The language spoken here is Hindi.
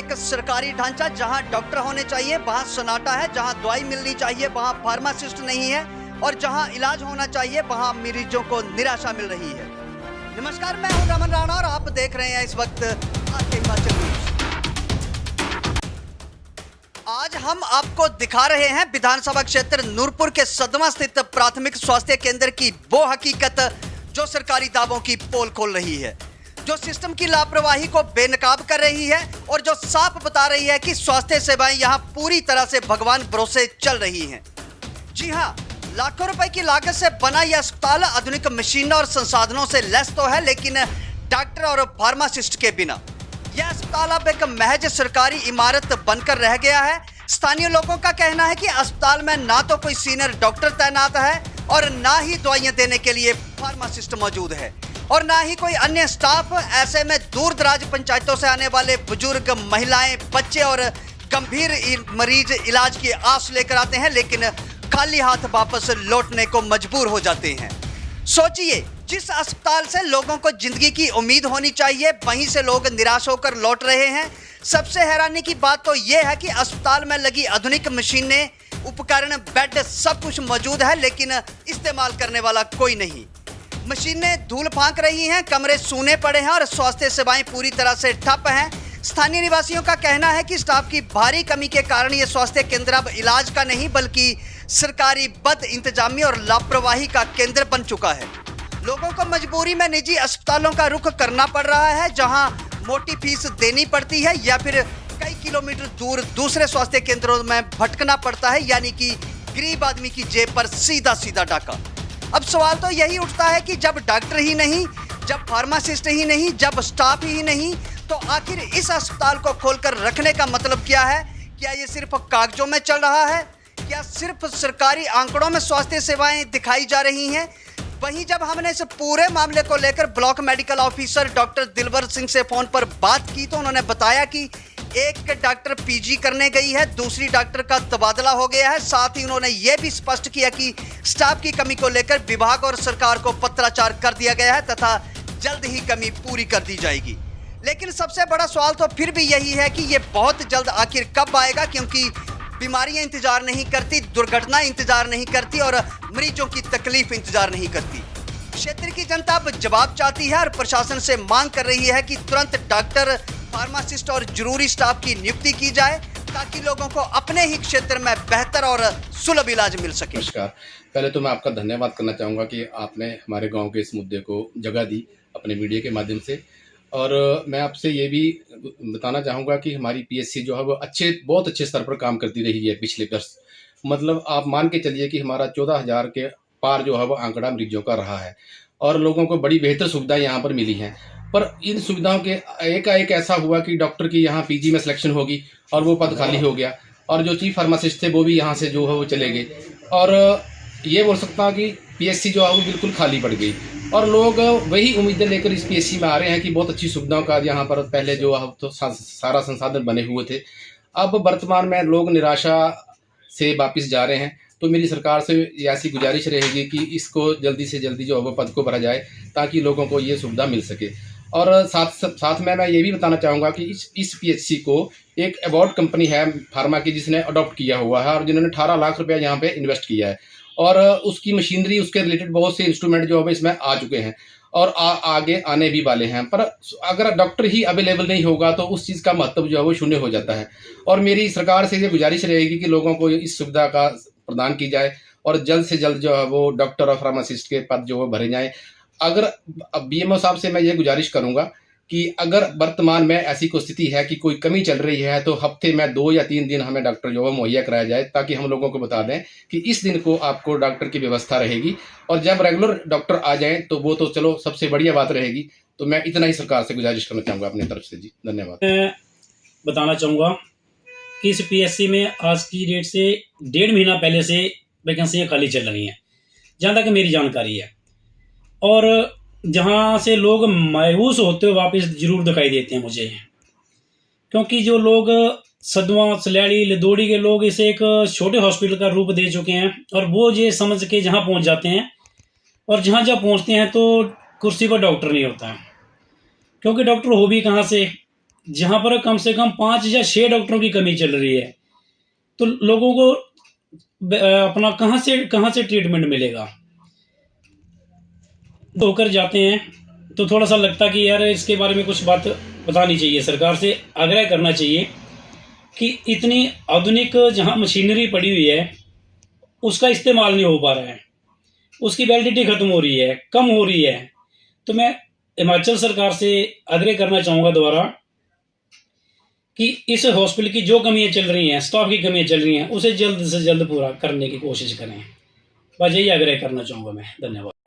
एक सरकारी ढांचा जहां डॉक्टर होने चाहिए वहां सन्नाटा है, जहां दवाई मिलनी चाहिए वहां फार्मासिस्ट नहीं है, और जहां इलाज होना चाहिए वहां मरीजों को निराशा मिल रही है। नमस्कार, मैं हूं रमन राणा और आप देख रहे हैं इस वक्त आपके हिमाचल न्यूज। आज हम आपको दिखा रहे हैं विधानसभा क्षेत्र नूरपुर के सदमा स्थित प्राथमिक स्वास्थ्य केंद्र की वो हकीकत जो सरकारी दावों की पोल खोल रही है, जो सिस्टम की लापरवाही को बेनकाब कर रही है और जो साफ बता रही है कि स्वास्थ्य सेवाएं यहां पूरी तरह से भगवान भरोसे चल रही हैं। जी हां, लाखों रुपए की लागत से बना यह अस्पताल आधुनिक मशीनों और संसाधनों से लैस तो है, लेकिन डॉक्टर और फार्मासिस्ट के बिना यह अस्पताल अब एक महज सरकारी इमारत बनकर रह गया है। स्थानीय लोगों का कहना है कि अस्पताल में ना तो कोई सीनियर डॉक्टर तैनात है और ना ही दवाइयां देने के लिए फार्मासिस्ट मौजूद है और ना ही कोई अन्य स्टाफ। ऐसे में दूर दराज पंचायतों से आने वाले बुजुर्ग, महिलाएं, बच्चे और गंभीर मरीज इलाज की आस लेकर आते हैं, लेकिन खाली हाथ वापस लौटने को मजबूर हो जाते हैं। सोचिए, जिस अस्पताल से लोगों को जिंदगी की उम्मीद होनी चाहिए वहीं से लोग निराश होकर लौट रहे हैं। सबसे हैरानी की बात तो यह है कि अस्पताल में लगी आधुनिक मशीनें, उपकरण, बेड सब कुछ मौजूद है, लेकिन इस्तेमाल करने वाला कोई नहीं। मशीनें धूल फांक रही हैं, कमरे सूने पड़े हैं और स्वास्थ्य सेवाएं पूरी तरह से ठप हैं। स्थानीय निवासियों का कहना है कि स्टाफ की भारी कमी के कारण ये स्वास्थ्य केंद्र अब इलाज का नहीं बल्कि सरकारी बद इंतजामी और लापरवाही का केंद्र बन चुका है। लोगों को मजबूरी में निजी अस्पतालों का रुख करना पड़ रहा है, जहां मोटी फीस देनी पड़ती है या फिर कई किलोमीटर दूर दूसरे स्वास्थ्य केंद्रों में भटकना पड़ता है, यानी कि गरीब आदमी की जेब पर सीधा सीधा डाका। अब सवाल तो यही उठता है कि जब डॉक्टर ही नहीं, जब फार्मासिस्ट ही नहीं, जब स्टाफ ही नहीं, तो आखिर इस अस्पताल को खोलकर रखने का मतलब क्या है? क्या ये सिर्फ कागजों में चल रहा है? क्या सिर्फ सरकारी आंकड़ों में स्वास्थ्य सेवाएं दिखाई जा रही हैं? वहीं जब हमने इस पूरे मामले को लेकर ब्लॉक मेडिकल ऑफिसर डॉक्टर दिलवर सिंह से फोन पर बात की तो उन्होंने बताया कि एक डॉक्टर पीजी करने गई है, दूसरी डॉक्टर का तबादला हो गया है। साथ ही उन्होंने ये भी स्पष्ट किया कि स्टाफ की कमी को लेकर विभाग और सरकार को पत्राचार कर दिया गया है तथा जल्द ही कमी पूरी कर दी जाएगी। लेकिन सबसे बड़ा सवाल तो फिर भी यही है कि ये बहुत जल्द आखिर कब आएगा, क्योंकि बीमारियां इंतजार नहीं करती, दुर्घटना इंतजार नहीं करती और मरीजों की तकलीफ इंतजार नहीं करती। क्षेत्र की जनता अब जवाब चाहती है और प्रशासन से मांग कर रही है कि तुरंत डॉक्टर, फार्मासिस्ट और जरूरी स्टाफ की नियुक्ति की जाए ताकि लोगों को अपने ही क्षेत्र में बेहतर और सुलभ इलाज मिल सके। नमस्कार, पहले तो मैं आपका धन्यवाद करना चाहूँगा कि आपने हमारे गांव के इस मुद्दे को जगह दी अपने मीडिया के माध्यम से। और मैं आपसे ये भी बताना चाहूँगा कि हमारी पीएचसी जो है वो बहुत अच्छे स्तर पर काम करती रही है पिछले वर्ष। मतलब आप मान के चलिए कि हमारा 14,000 के पार जो है वो आंकड़ा मरीजों का रहा है और लोगों को बड़ी बेहतर सुविधाएं यहाँ पर मिली हैं। पर इन सुविधाओं के एकाएक ऐसा हुआ कि डॉक्टर की यहाँ पीजी में सिलेक्शन होगी और वो पद खाली हो गया और जो चीफ फार्मासिस्ट थे वो भी यहाँ से जो है वो चले गए और ये बोल सकता हूँ कि पीएचसी जो है वो बिल्कुल खाली पड़ गई और लोग वही उम्मीदें लेकर इस पीएचसी में आ रहे हैं कि बहुत अच्छी सुविधाओं का यहाँ पर पहले जो है तो सारा संसाधन बने हुए थे। अब वर्तमान में लोग निराशा से वापस जा रहे हैं, तो मेरी सरकार से ऐसी गुजारिश रहेगी कि इसको जल्दी से जल्दी जो है वो पद को भरा जाए ताकि लोगों को ये सुविधा मिल सके। और साथ में मैं ये भी बताना चाहूँगा कि इस पीएचसी को एक अवार्ड कंपनी है फार्मा की जिसने अडॉप्ट किया हुआ है और जिन्होंने 18 लाख रुपया यहाँ पे इन्वेस्ट किया है और उसकी मशीनरी, उसके रिलेटेड बहुत से इंस्ट्रूमेंट जो है इसमें आ चुके हैं और आगे आने भी वाले हैं। पर अगर डॉक्टर ही अवेलेबल नहीं होगा तो उस चीज़ का महत्व जो है वो शून्य हो जाता है। और मेरी सरकार से ये गुजारिश रहेगी कि लोगों को इस सुविधा का प्रदान की जाए और जल्द से जल्द जो है वो डॉक्टर और फार्मासिस्ट के पद जो है भरे जाएँ। अगर बीएमओ साहब से मैं ये गुजारिश करूँगा कि अगर वर्तमान में ऐसी कोई स्थिति है कि कोई कमी चल रही है तो हफ्ते में 2 या 3 दिन हमें डॉक्टर जो है मुहैया कराया जाए ताकि हम लोगों को बता दें कि इस दिन को आपको डॉक्टर की व्यवस्था रहेगी और जब रेगुलर डॉक्टर आ जाएं तो वो तो चलो सबसे बढ़िया बात रहेगी। तो मैं इतना ही सरकार से गुजारिश करना चाहूँगा अपनी तरफ से। जी धन्यवाद। मैं बताना चाहूँगा कि इस पीएचसी में आज की डेट से 1.5 महीना पहले से वैकेंसियाँ खाली चल रही हैं, जहाँ तक मेरी जानकारी है। और जहाँ से लोग मायूस होते हुए वापस जरूर दिखाई देते हैं मुझे, क्योंकि जो लोग सदमा, सलैड़ी, लदोड़ी के लोग इसे एक छोटे हॉस्पिटल का रूप दे चुके हैं और वो ये समझ के जहाँ पहुँच जाते हैं और जहाँ पहुँचते हैं तो कुर्सी पर डॉक्टर नहीं होता है, क्योंकि डॉक्टर हो भी कहाँ से जहाँ पर कम से कम 5 या 6 डॉक्टरों की कमी चल रही है, तो लोगों को अपना कहाँ से ट्रीटमेंट मिलेगा। होकर जाते हैं तो थोड़ा सा लगता कि यार इसके बारे में कुछ बात बतानी चाहिए, सरकार से आग्रह करना चाहिए कि इतनी आधुनिक जहाँ मशीनरी पड़ी हुई है उसका इस्तेमाल नहीं हो पा रहा है, उसकी वैलिडिटी ख़त्म हो रही है, कम हो रही है। तो मैं हिमाचल सरकार से आग्रह करना चाहूँगा दोबारा कि इस हॉस्पिटल की जो कमियां चल रही हैं, स्टाफ की कमियां चल रही हैं, उसे जल्द से जल्द पूरा करने की कोशिश करें। बस यही आग्रह करना चाहूँगा मैं। धन्यवाद।